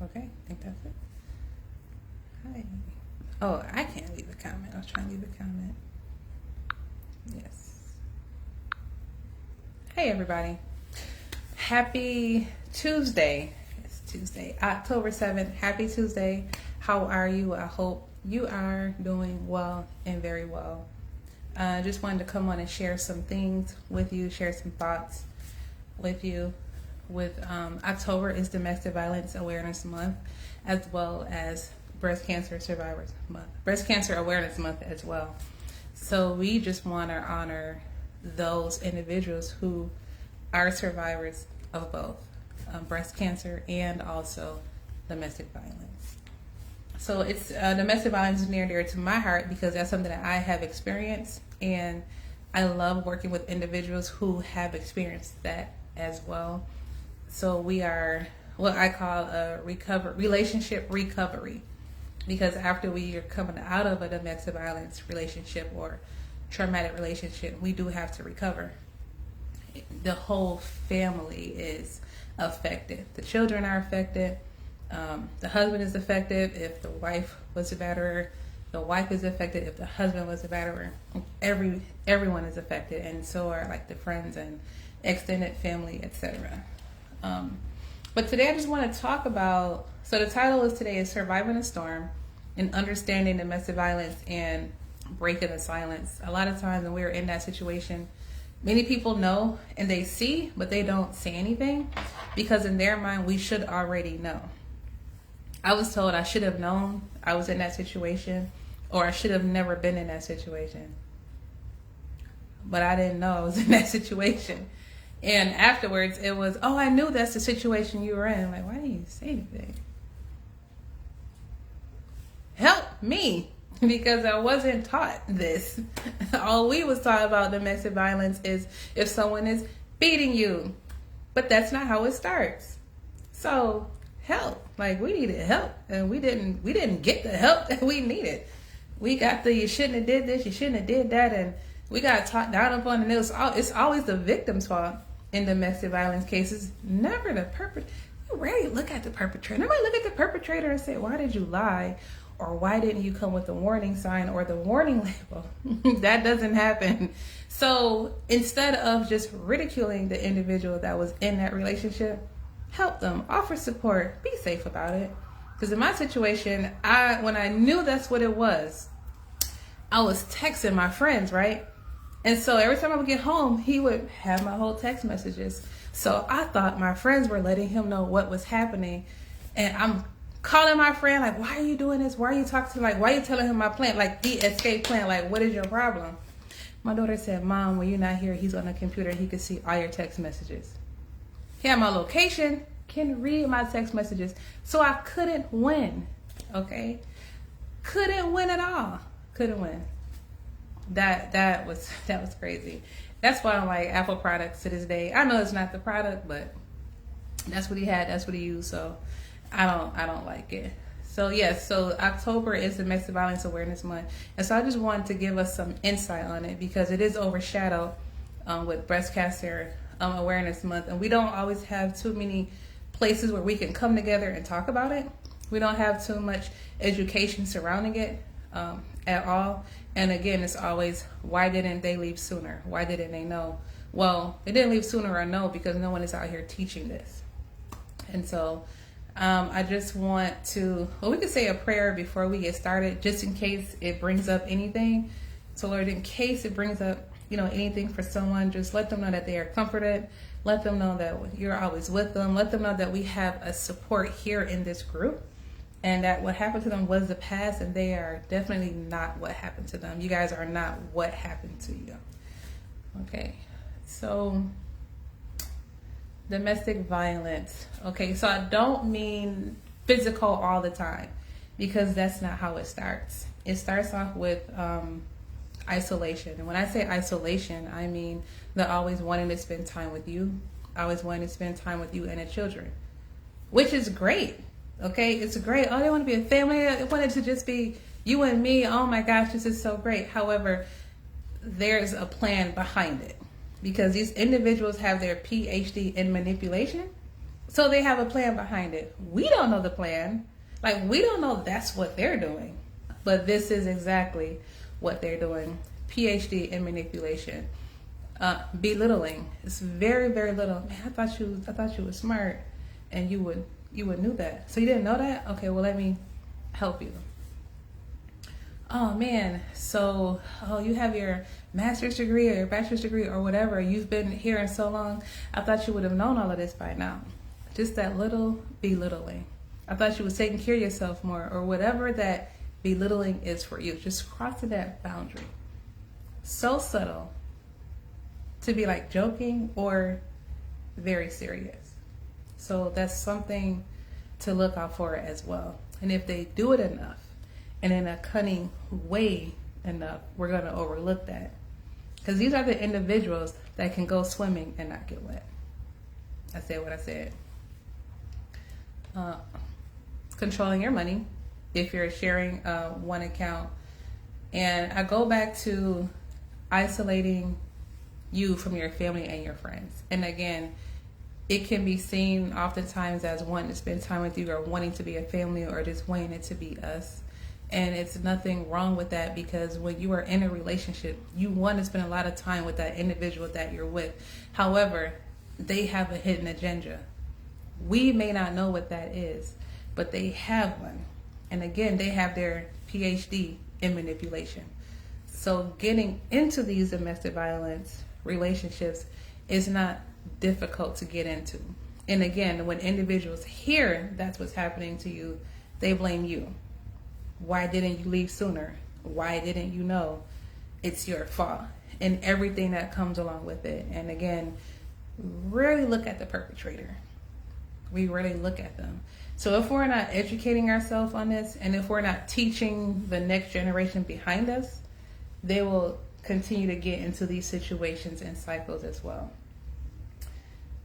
Okay, I think that's it. Hi. Oh, I can't leave a comment. I was trying to leave a comment. Yes. Hey, everybody. Happy Tuesday. It's Tuesday, October 7th. Happy Tuesday. How are you? I hope you are doing well and very well. I just wanted to come on and share some things with you, share some thoughts with you. October is Domestic Violence Awareness Month, as well as Breast Cancer Survivors Month, Breast Cancer Awareness Month as well. So we just want to honor those individuals who are survivors of both breast cancer and also domestic violence. So it's domestic violence is near and dear to my heart because that's something that I have experienced, and I love working with individuals who have experienced that as well. So we are what I call a relationship recovery, because after we are coming out of a domestic violence relationship or traumatic relationship, we do have to recover. The whole family is affected. The children are affected. The husband is affected if the wife was a batterer. The wife is affected if the husband was a batterer. Everyone is affected, and so are like the friends and extended family, etc. But today I just want to talk about, so the title is today is Surviving the Storm and Understanding Domestic Violence and Breaking the Silence. A lot of times when we're in that situation, many people know and they see, but they don't say anything because in their mind, we should already know. I was told I should have known I was in that situation, or I should have never been in that situation. But I didn't know I was in that situation. And afterwards, it was, oh, I knew that's the situation you were in. I'm like, why didn't you say anything? Help me, because I wasn't taught this. All we was taught about domestic violence is if someone is beating you. But that's not how it starts. So help. Like, we needed help, and we didn't get the help that we needed. We got the you shouldn't have did this, you shouldn't have did that, and we got taught down upon, and it's always the victim's fault in domestic violence cases, never the perpetrator. You rarely look at the perpetrator. Nobody look at the perpetrator and say, why did you lie? Or why didn't you come with the warning sign or the warning label? That doesn't happen. So instead of just ridiculing the individual that was in that relationship, help them, offer support, be safe about it. Because in my situation, when I knew that's what it was, I was texting my friends, right? And so every time I would get home, he would have my whole text messages. So I thought my friends were letting him know what was happening. And I'm calling my friend, like, why are you doing this? Why are you talking to him? Like, why are you telling him my plan? Like, the escape plan. Like, what is your problem? My daughter said, Mom, when you're not here, he's on the computer. He can see all your text messages. He had my location, can read my text messages. So I couldn't win, okay? Couldn't win at all. Couldn't win. That was crazy. That's why I don't like Apple products to this day. I know it's not the product, but that's what he had. That's what he used. So I don't like it. So yes, so October is Domestic Violence Awareness Month, and so I just wanted to give us some insight on it because it is overshadowed with Breast Cancer Awareness Month, and we don't always have too many places where we can come together and talk about it. We don't have too much education surrounding it at all. And again, it's always, why didn't they leave sooner? Why didn't they know? Well, they didn't leave sooner or no, because no one is out here teaching this. And so I just want to, we could say a prayer before we get started, just in case it brings up anything. So Lord, in case it brings up, anything for someone, just let them know that they are comforted. Let them know that you're always with them. Let them know that we have a support here in this group. And that what happened to them was the past, and they are definitely not what happened to them. You guys are not what happened to you. Okay, so domestic violence. Okay, so I don't mean physical all the time, because that's not how it starts. It starts off with isolation. And when I say isolation, I mean they're always wanting to spend time with you, always wanting to spend time with you and the children, which is great. Okay, it's great. Oh, they want to be a family. They want it to just be you and me. Oh my gosh, this is so great. However, there's a plan behind it, because these individuals have their PhD in manipulation. So they have a plan behind it. We don't know the plan. Like, we don't know that's what they're doing. But this is exactly what they're doing. PhD in manipulation. Belittling. It's very, very little. Man, I thought you were smart and you would knew that. So you didn't know that? Okay, well, let me help you. Oh man, so you have your master's degree or your bachelor's degree or whatever. You've been here in so long. I thought you would have known all of this by now. Just that little belittling. I thought you was taking care of yourself more, or whatever that belittling is for you. Just crossing that boundary. So subtle to be like joking or very serious. So that's something to look out for as well. And if they do it enough and in a cunning way enough, we're going to overlook that. Because these are the individuals that can go swimming and not get wet. I said what I said. Controlling your money if you're sharing one account. And I go back to isolating you from your family and your friends. And again, it can be seen oftentimes as wanting to spend time with you or wanting to be a family or just wanting it to be us. And it's nothing wrong with that, because when you are in a relationship, you want to spend a lot of time with that individual that you're with. However, they have a hidden agenda. We may not know what that is, but they have one. And again, they have their PhD in manipulation. So getting into these domestic violence relationships is not difficult to get into. And again, when individuals hear that's what's happening to you, they blame you. Why didn't you leave sooner? Why didn't you know? It's your fault. And everything that comes along with it. And again, really look at the perpetrator. We really look at them. So if we're not educating ourselves on this, and if we're not teaching the next generation behind us, they will continue to get into these situations and cycles as well.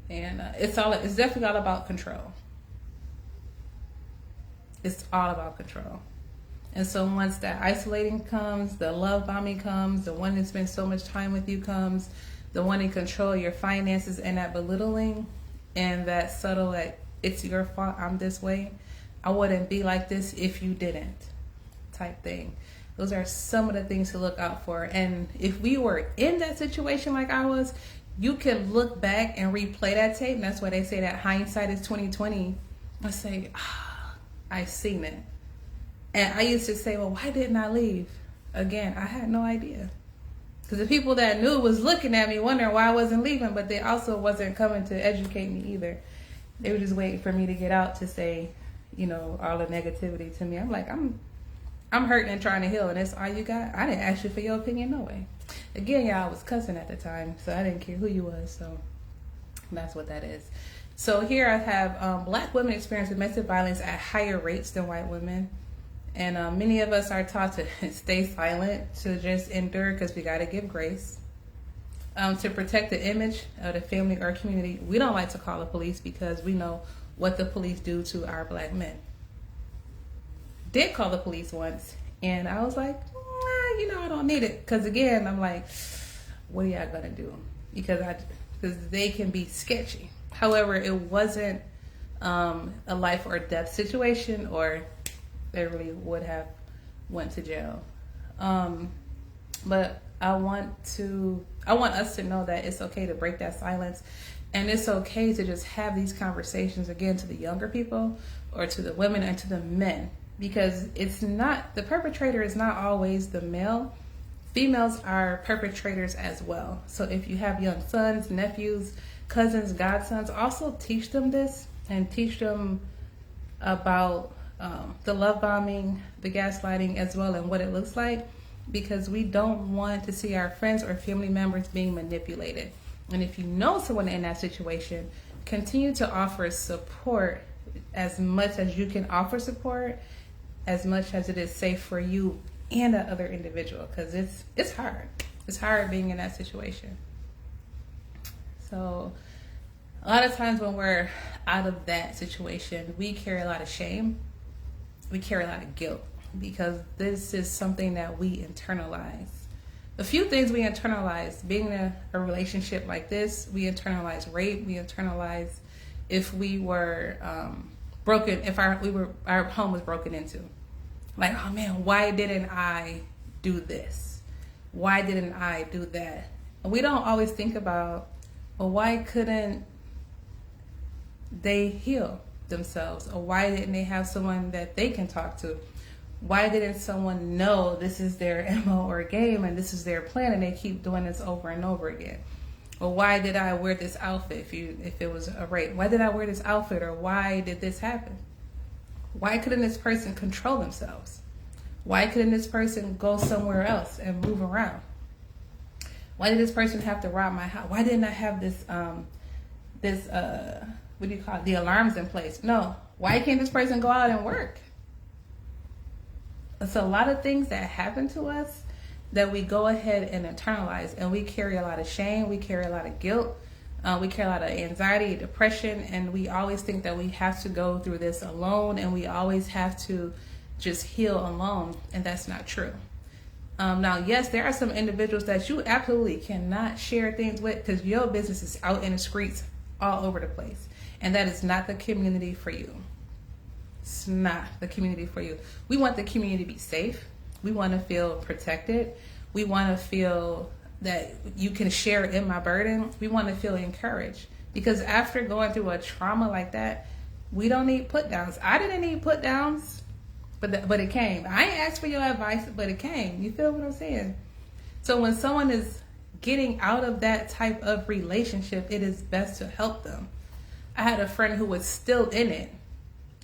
And it's definitely all about control. It's all about control. And so once that isolating comes, the love bombing comes, the one that spends so much time with you comes, the one to control your finances, and that belittling and that subtle, like, it's your fault, I'm this way, I wouldn't be like this if you didn't type thing. Those are some of the things to look out for. And if we were in that situation like I was, you can look back and replay that tape. And that's why they say that hindsight is 20/20. I say, I seen it. And I used to say, well, why didn't I leave? Again, I had no idea. Because the people that knew was looking at me wondering why I wasn't leaving, but they also wasn't coming to educate me either. They were just waiting for me to get out to say, all the negativity to me. I'm like, I'm hurting and trying to heal, and that's all you got? I didn't ask you for your opinion, no way. Again, y'all, I was cussing at the time, so I didn't care who you was, so that's what that is. So here I have Black women experience domestic violence at higher rates than white women. And many of us are taught to stay silent, to just endure because we got to give grace. To protect the image of the family or community, we don't like to call the police because we know what the police do to our Black men. Did call the police once, and I was like, I don't need it. Because again, I'm like, what are y'all gonna do? Because they can be sketchy. However, it wasn't a life or death situation, or they really would have went to jail. But I want us to know that it's okay to break that silence, and it's okay to just have these conversations again to the younger people or to the women and to the men, because the perpetrator is not always the male. Females are perpetrators as well. So if you have young sons, nephews, cousins, godsons, also teach them this and teach them about the love bombing, the gaslighting as well, and what it looks like, because we don't want to see our friends or family members being manipulated. And if you know someone in that situation, continue to offer support as much as you can offer support, as much as it is safe for you and that other individual, because it's hard. It's hard being in that situation. So a lot of times when we're out of that situation, we carry a lot of shame. We carry a lot of guilt, because this is something that we internalize. A few things we internalize being in a relationship like this. We internalize rape. We internalize if we were broken, if our home was broken into. Like, oh man, why didn't I do this? Why didn't I do that? And we don't always think about, well, why couldn't they heal themselves? Or why didn't they have someone that they can talk to? Why didn't someone know this is their MO or game and this is their plan and they keep doing this over and over again? Or why did I wear this outfit if it was a rape? Why did I wear this outfit? Or why did this happen? Why couldn't this person control themselves? Why couldn't this person go somewhere else and move around? Why did this person have to rob my house? Why didn't I have this what do you call it? The alarms in place? No. Why can't this person go out and work? It's a lot of things that happen to us that we go ahead and internalize, and we carry a lot of shame, we carry a lot of guilt, we carry a lot of anxiety, depression, and we always think that we have to go through this alone, and we always have to just heal alone, and that's not true. Now, yes, there are some individuals that you absolutely cannot share things with because your business is out in the streets all over the place, and that is not the community for you. It's not the community for you. We want the community to be safe. We want to feel protected. We want to feel that you can share in my burden. We want to feel encouraged, because after going through a trauma like that, we don't need put downs. I didn't need put downs, but it came. I ain't asked for your advice, but it came. You feel what I'm saying? So when someone is getting out of that type of relationship, it is best to help them. I had a friend who was still in it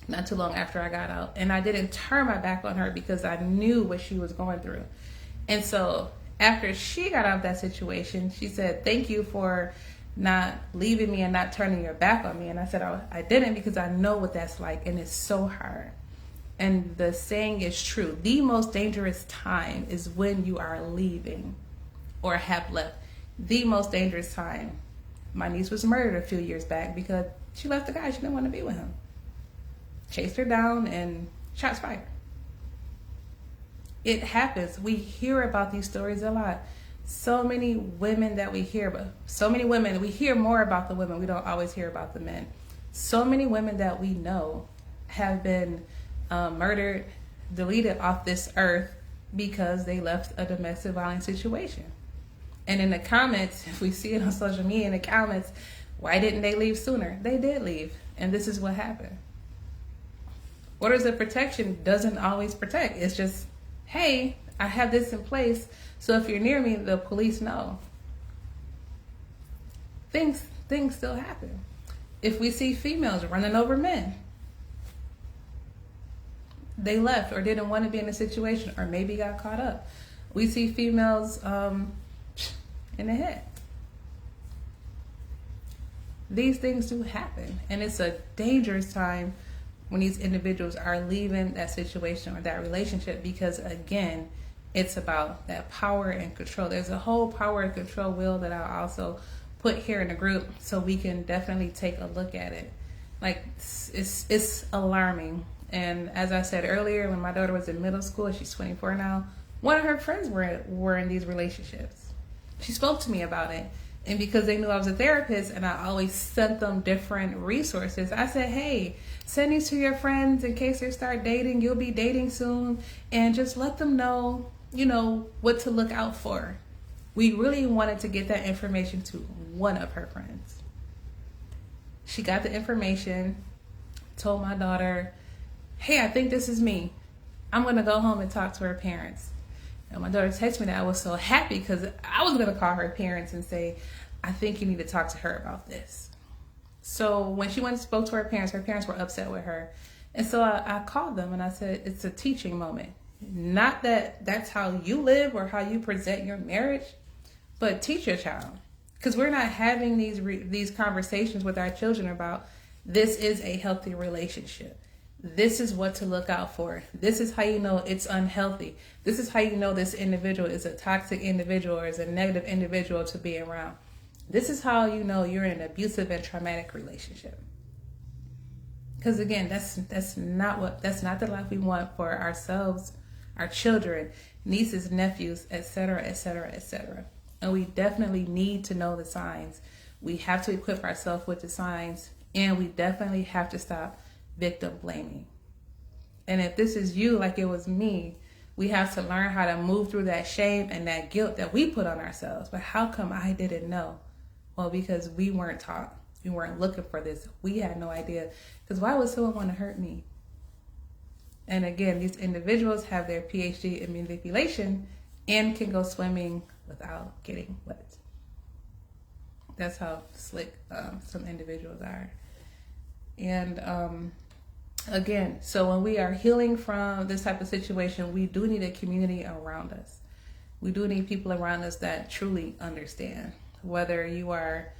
not too long after I got out, and I didn't turn my back on her because I knew what she was going through. And so after she got out of that situation, she said, thank you for not leaving me and not turning your back on me. And I said, I didn't, because I know what that's like, and it's so hard. And the saying is true. The most dangerous time is when you are leaving or have left. The most dangerous time. My niece was murdered a few years back because she left the guy. She didn't want to be with him. Chased her down and shots fired. It happens. We hear about these stories a lot. So many women that we hear about. So many women. We hear more about the women. We don't always hear about the men. So many women that we know have been murdered, deleted off this earth because they left a domestic violence situation. And in the comments, if we see it on social media in the comments, why didn't they leave sooner? They did leave, and this is what happened. Orders of protection doesn't always protect. It's just, hey, I have this in place, so if you're near me, the police know. Things still happen. If we see females running over men, they left or didn't want to be in a situation, or maybe got caught up. We see females in the head. These things do happen, and it's a dangerous time when these individuals are leaving that situation or that relationship, because again, it's about that power and control. There's a whole power and control wheel that I'll also put here in the group so we can definitely take a look at it. Like, it's alarming. And as I said earlier, when my daughter was in middle school, she's 24 now, one of her friends were in these relationships. She spoke to me about it. And because they knew I was a therapist and I always sent them different resources, I said, hey, send these to your friends in case they start dating. You'll be dating soon. And just let them know, what to look out for. We really wanted to get that information to one of her friends. She got the information, told my daughter, hey, I think this is me. I'm going to go home and talk to her parents. And my daughter texted me that. I was so happy because I was going to call her parents and say, I think you need to talk to her about this. So when she went and spoke to her parents were upset with her. And so I called them and I said, it's a teaching moment. Not that that's how you live or how you present your marriage, but teach your child. Because we're not having these conversations with our children about this is a healthy relationship. This is what to look out for. This is how you know it's unhealthy. This is how you know this individual is a toxic individual or is a negative individual to be around. This is how you know you're in an abusive and traumatic relationship. Because again, that's not the life we want for ourselves, our children, nieces, nephews, etc., etc., etc. And we definitely need to know the signs. We have to equip ourselves with the signs And we definitely have to stop victim blaming. And if this is you, like it was me, we have to learn how to move through that shame and that guilt that we put on ourselves. But how come I didn't know? Well, because we weren't taught. We weren't looking for this. We had no idea. Because why would someone want to hurt me? And again, these individuals have their PhD in manipulation and can go swimming without getting wet. That's how slick some individuals are. And again, so when we are healing from this type of situation, we do need a community around us. We do need people around us that truly understand. Whether you are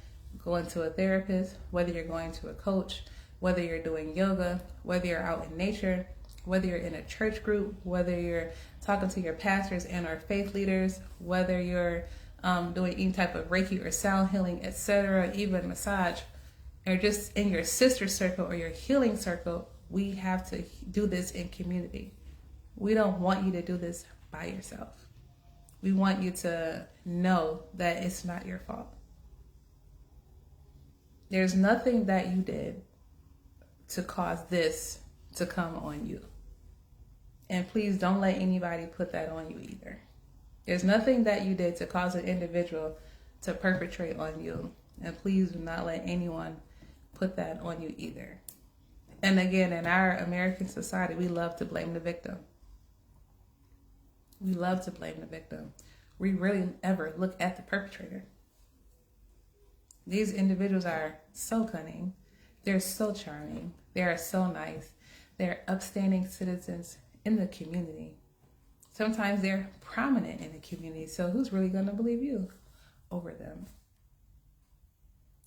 going to a therapist, whether you're going to a coach, whether you're doing yoga, whether you're out in nature, whether you're in a church group, whether you're talking to your pastors and our faith leaders, whether you're doing any type of Reiki or sound healing, etc., even massage, or just in your sister circle or your healing circle, we have to do this in community. We don't want you to do this by yourself. We want you to know that it's not your fault. There's nothing that you did to cause this to come on you. And please don't let anybody put that on you either. There's nothing that you did to cause an individual to perpetrate on you. And please do not let anyone put that on you either. And again, in our American society, we love to blame the victim. We love to blame the victim. We rarely ever look at the perpetrator. These individuals are so cunning. They're so charming. They are so nice. They're upstanding citizens in the community. Sometimes they're prominent in the community. So who's really going to believe you over them?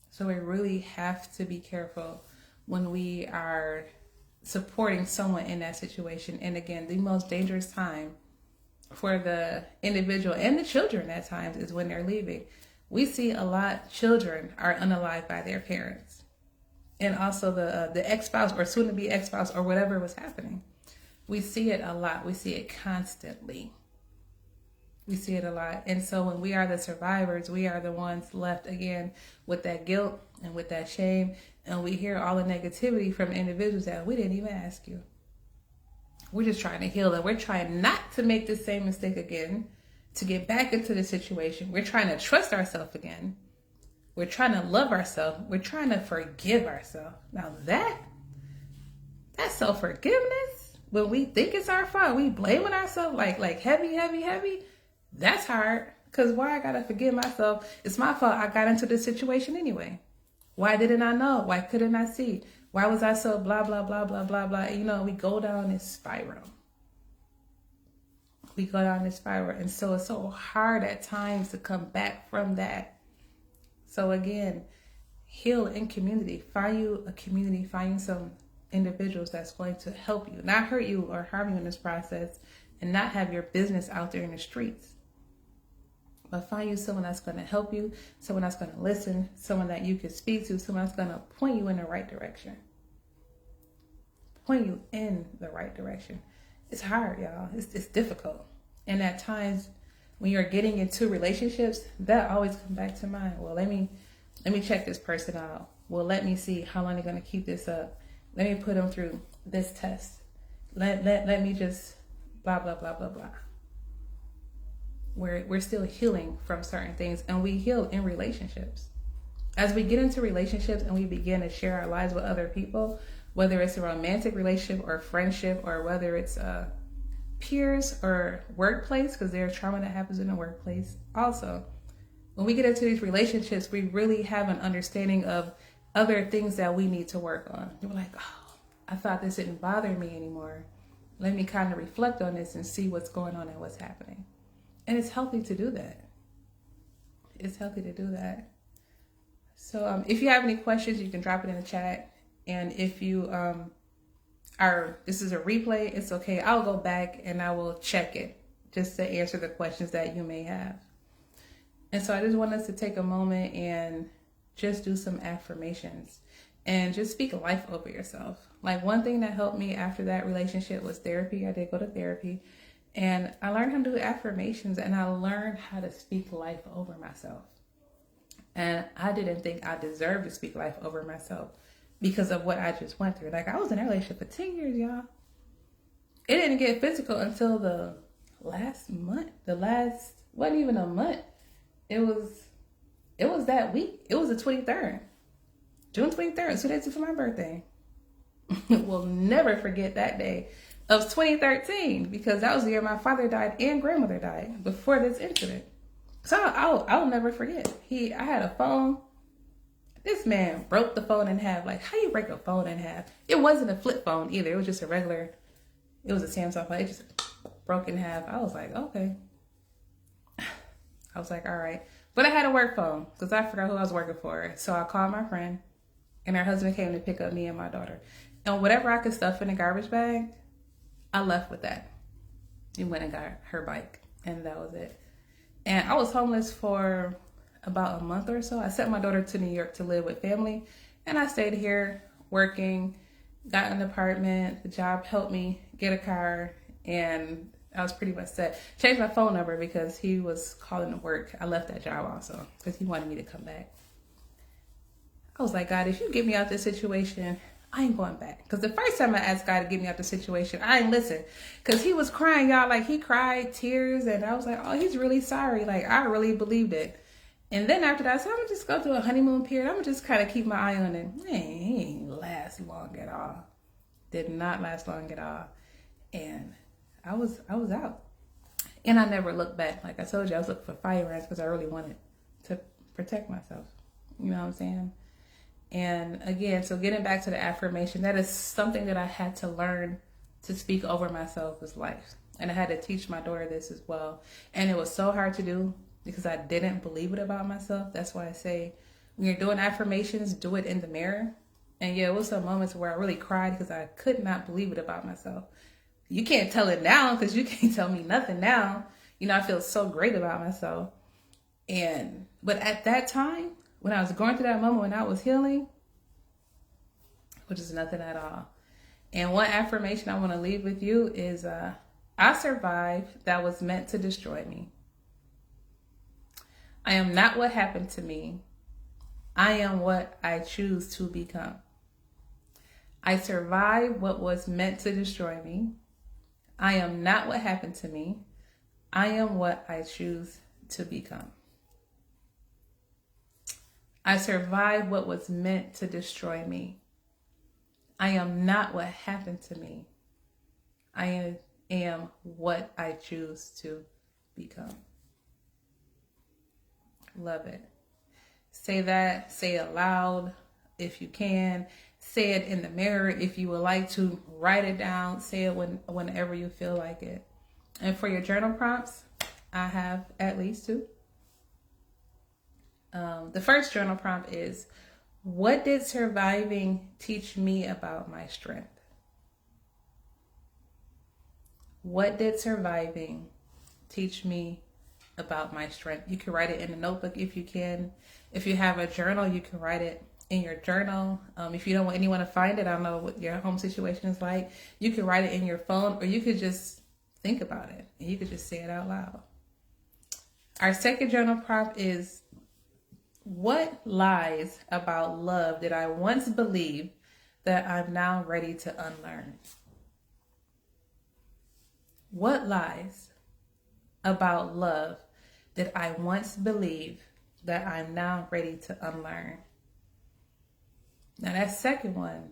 So we really have to be careful when we are supporting someone in that situation. And again, the most dangerous time for the individual and the children at times is when they're leaving. We see a lot children are unalived by their parents. And also the ex-spouse or soon-to-be ex-spouse or whatever was happening. We see it a lot. We see it constantly. We see it a lot. And so when we are the survivors, we are the ones left again with that guilt and with that shame. And we hear all the negativity from individuals that we didn't even ask you. We're just trying to heal them. We're trying not to make the same mistake again, to get back into the situation. We're trying to trust ourselves again. We're trying to love ourselves. We're trying to forgive ourselves. Now that's self-forgiveness. When we think it's our fault, we blaming ourselves like heavy. That's hard. Because why I gotta forgive myself? It's my fault. I got into this situation anyway. Why didn't I know? Why couldn't I see? Why was I so blah, blah, blah, blah, blah, blah? You know, we go down this spiral. And so it's so hard at times to come back from that. So again, heal in community. Find you a community. Find you some individuals that's going to help you, not hurt you or harm you in this process, and not have your business out there in the streets. But find you someone that's going to help you, someone that's going to listen, someone that you can speak to, someone that's going to point you in the right direction. Point you in the right direction. It's hard, y'all. It's difficult. And at times when you're getting into relationships, that always comes back to mind. Well, let me check this person out. Well, let me see how long they're going to keep this up. Let me put them through this test. Let me just blah, blah, blah, blah, blah. We're still healing from certain things, and we heal in relationships. As we get into relationships and we begin to share our lives with other people, whether it's a romantic relationship or friendship, or whether it's peers or workplace, because there's trauma that happens in the workplace. Also, when we get into these relationships, we really have an understanding of other things that we need to work on. We're like, oh, I thought this didn't bother me anymore. Let me kind of reflect on this and see what's going on and what's happening. And it's healthy to do that. It's healthy to do that. So if you have any questions, you can drop it in the chat. And if you this is a replay, it's okay. I'll go back and I will check it just to answer the questions that you may have. And so I just want us to take a moment and just do some affirmations and just speak life over yourself. Like one thing that helped me after that relationship was therapy. I did go to therapy. And I learned how to do affirmations, and I learned how to speak life over myself. And I didn't think I deserved to speak life over myself, because of what I just went through. Like, I was in a relationship for 10 years, y'all. It didn't get physical until the last month. Wasn't even a month. It was that week. It was the 23rd. June 23rd, 2 days before my birthday. Will never forget that day of 2013, because that was the year my father died and grandmother died before this incident. So I'll never forget. I had a phone. This man broke the phone in half. Like, how you break a phone in half? It wasn't a flip phone either. It was just it was a Samsung phone. It just broke in half. I was like, okay. I was like, all right. But I had a work phone because I forgot who I was working for. So I called my friend, and her husband came to pick up me and my daughter. And whatever I could stuff in a garbage bag, I left with that. He went and got her bike, and that was it. And I was homeless for about a month or so. I sent my daughter to New York to live with family, and I stayed here working, got an apartment. The job helped me get a car, and I was pretty much set. Changed my phone number because he was calling to work. I left that job also because he wanted me to come back. I was like, God, if you get me out this situation, I ain't going back. Because the first time I asked God to get me out the situation, I ain't listen. Because he was crying, y'all. Like, he cried tears. And I was like, oh, he's really sorry. Like, I really believed it. And then after that, I said, I'm going to just go through a honeymoon period. I'm going to just kind of keep my eye on it. Man, he ain't last long at all. Did not last long at all. And I was out. And I never looked back. Like I told you, I was looking for fire ants because I really wanted to protect myself. You know what I'm saying? And again, so getting back to the affirmation, that is something that I had to learn to speak over myself as life. And I had to teach my daughter this as well. And it was so hard to do because I didn't believe it about myself. That's why I say, when you're doing affirmations, do it in the mirror. And yeah, it was some moments where I really cried because I could not believe it about myself. You can't tell it now because you can't tell me nothing now. You know, I feel so great about myself. But at that time, when I was going through that moment when I was healing, which is nothing at all. And one affirmation I want to leave with you is, I survived that was meant to destroy me. I am not what happened to me. I am what I choose to become. I survived what was meant to destroy me. I am not what happened to me. I am what I choose to become. I survived what was meant to destroy me. I am not what happened to me. I am what I choose to become. Love it. Say that, say it loud if you can. Say it in the mirror if you would like to. Write it down. Say it whenever you feel like it. And for your journal prompts, I have at least 2. The first journal prompt is, what did surviving teach me about my strength? What did surviving teach me about my strength? You can write it in a notebook if you can. If you have a journal, you can write it in your journal. If you don't want anyone to find it, I don't know what your home situation is like. You can write it in your phone, or you could just think about it and you could just say it out loud. Our second journal prompt is, what lies about love did I once believe that I'm now ready to unlearn? What lies about love did I once believe that I'm now ready to unlearn? Now that second one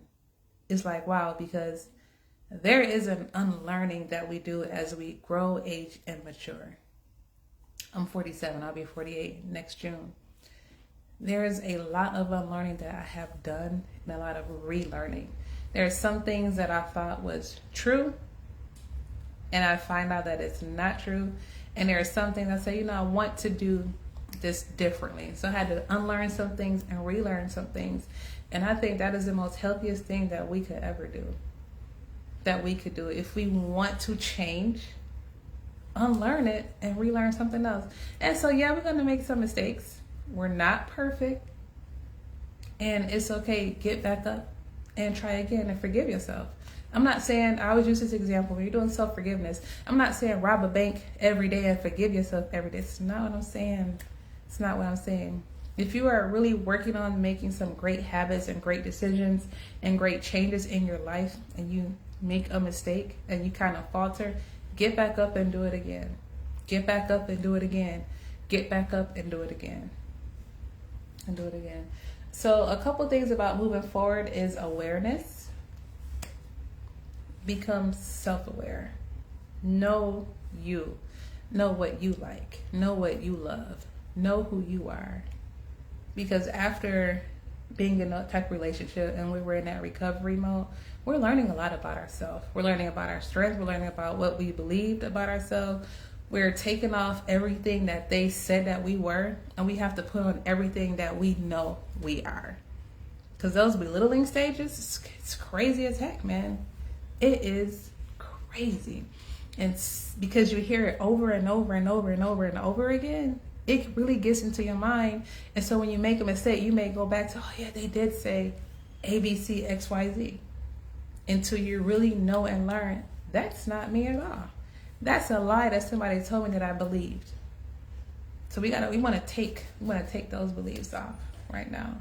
is like, wow, because there is an unlearning that we do as we grow, age, and mature. I'm 47. I'll be 48 next June. There is a lot of unlearning that I have done and a lot of relearning. There are some things that I thought was true, and I find out that it's not true. And there are some things I say, I want to do this differently. So I had to unlearn some things and relearn some things. And I think that is the most healthiest thing that we could ever do. That we could do. If we want to change, unlearn it and relearn something else. And so, yeah, we're going to make some mistakes. We're not perfect. And it's okay. Get back up and try again and forgive yourself. I'm not saying, I always use this example, when you're doing self-forgiveness, I'm not saying rob a bank every day and forgive yourself every day. It's not what I'm saying. It's not what I'm saying. If you are really working on making some great habits and great decisions and great changes in your life, and you make a mistake and you kind of falter, get back up and do it again. Get back up and do it again. Get back up and do it again. And do it again. So a couple things about moving forward is awareness. Become self-aware. Know you. Know what you like. Know what you love. Know who you are. Because after being in that type of relationship and we were in that recovery mode, we're learning a lot about ourselves. We're learning about our strengths. We're learning about what we believed about ourselves. We're taking off everything that they said that we were, and we have to put on everything that we know we are. Because those belittling stages, it's crazy as heck, man. It is crazy. And it's because you hear it over and over and over and over and over again, it really gets into your mind. And so when you make a mistake, you may go back to, oh yeah, they did say A, B, C, X, Y, Z. Until you really know and learn, that's not me at all. That's a lie that somebody told me that I believed. So we want to take those beliefs off right now.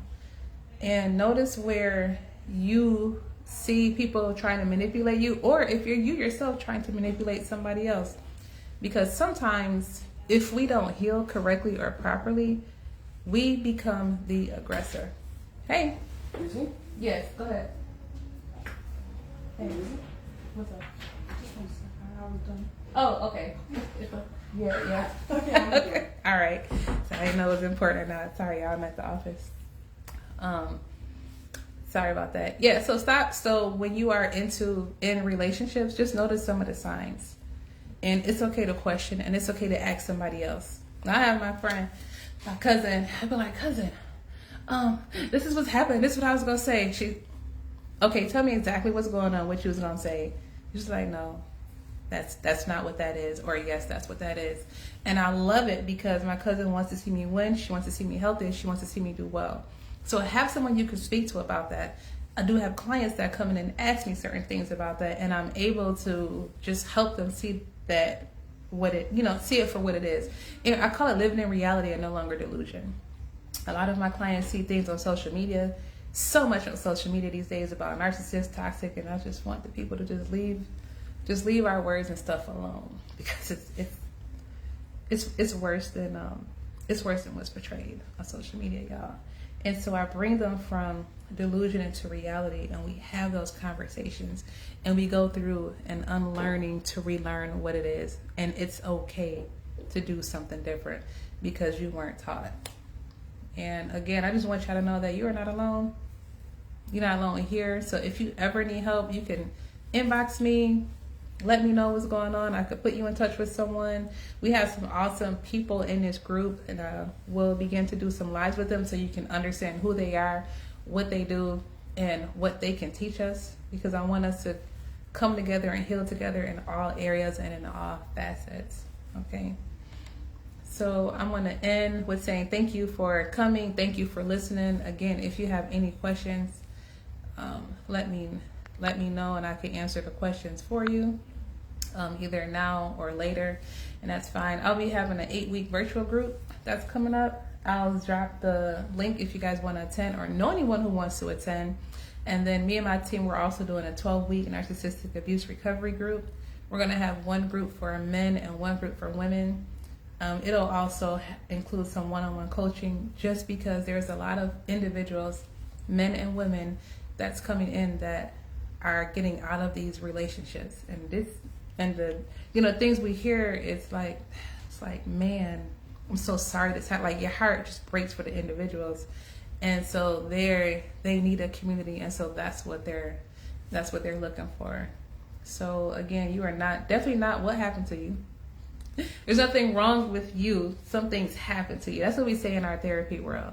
And notice where you see people trying to manipulate you, or if you're you yourself trying to manipulate somebody else. Because sometimes if we don't heal correctly or properly, we become the aggressor. Hey. Yes, go ahead. Hey, what's up? I was done. Oh, okay. Yeah. Okay. All right. So I didn't know it was important or not. Sorry, y'all. I'm at the office. Sorry about that. Yeah. So stop. So when you are in relationships, just notice some of the signs, and it's okay to question, and it's okay to ask somebody else. I have my cousin. I'd be like, cousin, this is what's happening. This is what I was gonna say. Okay, tell me exactly what's going on. What you was gonna say? She's like, no. That's not what that is, or yes, that's what that is. And I love it because my cousin wants to see me win. She wants to see me healthy. She wants to see me do well. So have someone you can speak to about that. I do have clients that come in and ask me certain things about that, and I'm able to just help them see that see it for what it is. And I call it living in reality and no longer delusion. A lot of my clients see things on social media, so much on social media these days about narcissists, toxic, and I just want the people to just leave our words and stuff alone, because it's worse than what's portrayed on social media, y'all. And so I bring them from delusion into reality, and we have those conversations, and we go through an unlearning to relearn what it is. And it's okay to do something different because you weren't taught. And again, I just want y'all to know that you are not alone. You're not alone here. So if you ever need help, you can inbox me. Let me know what's going on. I could put you in touch with someone. We have some awesome people in this group, and we'll begin to do some lives with them so you can understand who they are, what they do, and what they can teach us, because I want us to come together and heal together in all areas and in all facets. Okay? So I'm going to end with saying thank you for coming. Thank you for listening. Again, if you have any questions, let me know, and I can answer the questions for you, either now or later, and that's fine. I'll be having an 8-week virtual group that's coming up. I'll drop the link if you guys want to attend or know anyone who wants to attend. And then me and my team, we're also doing a 12-week narcissistic abuse recovery group. We're going to have one group for men and one group for women. It'll also include some one-on-one coaching, just because there's a lot of individuals, men and women, that's coming in that are getting out of these relationships, and the things we hear, it's like, man, I'm so sorry this happened. Like, your heart just breaks for the individuals, and so they need a community, and so that's what they're looking for. So again, you are definitely not what happened to you. There's nothing wrong with you. Some things happen to you. That's what we say in our therapy world.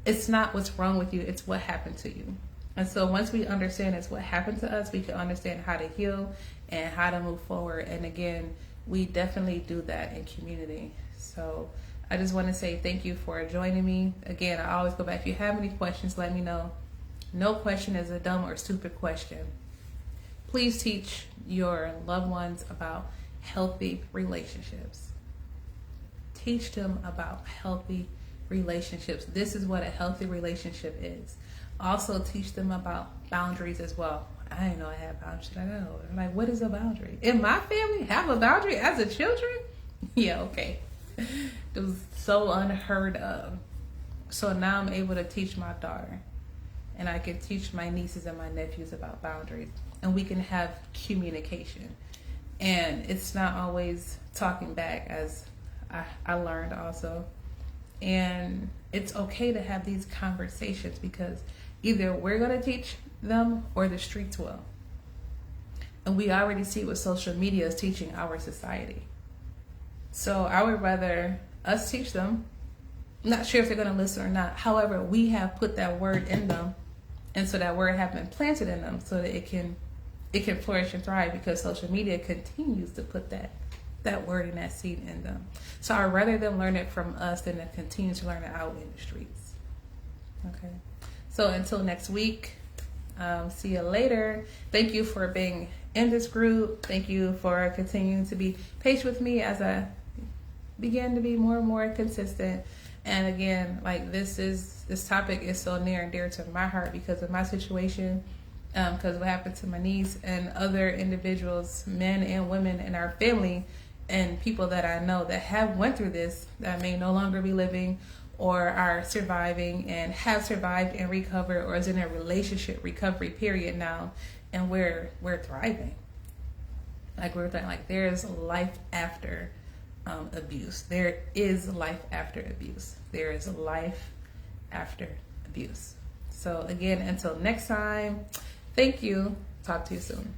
It's not what's wrong with you, it's what happened to you. And so once we understand it's what happened to us, we can understand how to heal and how to move forward. And again, we definitely do that in community. So I just want to say thank you for joining me. Again, I always go back. If you have any questions, let me know. No question is a dumb or stupid question. Please teach your loved ones about healthy relationships. Teach them about healthy relationships. This is what a healthy relationship is. Also teach them about boundaries as well. I didn't know I had boundaries. I know. I'm like, what is a boundary? In my family, have a boundary as a children? Yeah, okay. It was so unheard of. So now I'm able to teach my daughter. And I can teach my nieces and my nephews about boundaries. And we can have communication. And it's not always talking back, as I learned also. And it's okay to have these conversations, because either we're going to teach them or the streets will. And we already see what social media is teaching our society. So I would rather us teach them. Not sure if they're going to listen or not. However, we have put that word in them. And so that word has been planted in them so that it can flourish and thrive, because social media continues to put that word and that seed in them. So I'd rather them learn it from us than to continue to learn it out in the streets. Okay. So until next week, see you later. Thank you for being in this group. Thank you for continuing to be patient with me as I begin to be more and more consistent. And again, like this topic is so near and dear to my heart because of my situation, because of what happened to my niece and other individuals, men and women in our family, and people that I know that have went through this, that may no longer be living or are surviving and have survived and recovered, or is in a relationship recovery period now, and we're thriving. Like there's life after abuse. There is life after abuse. There is life after abuse. So again, until next time, thank you. Talk to you soon.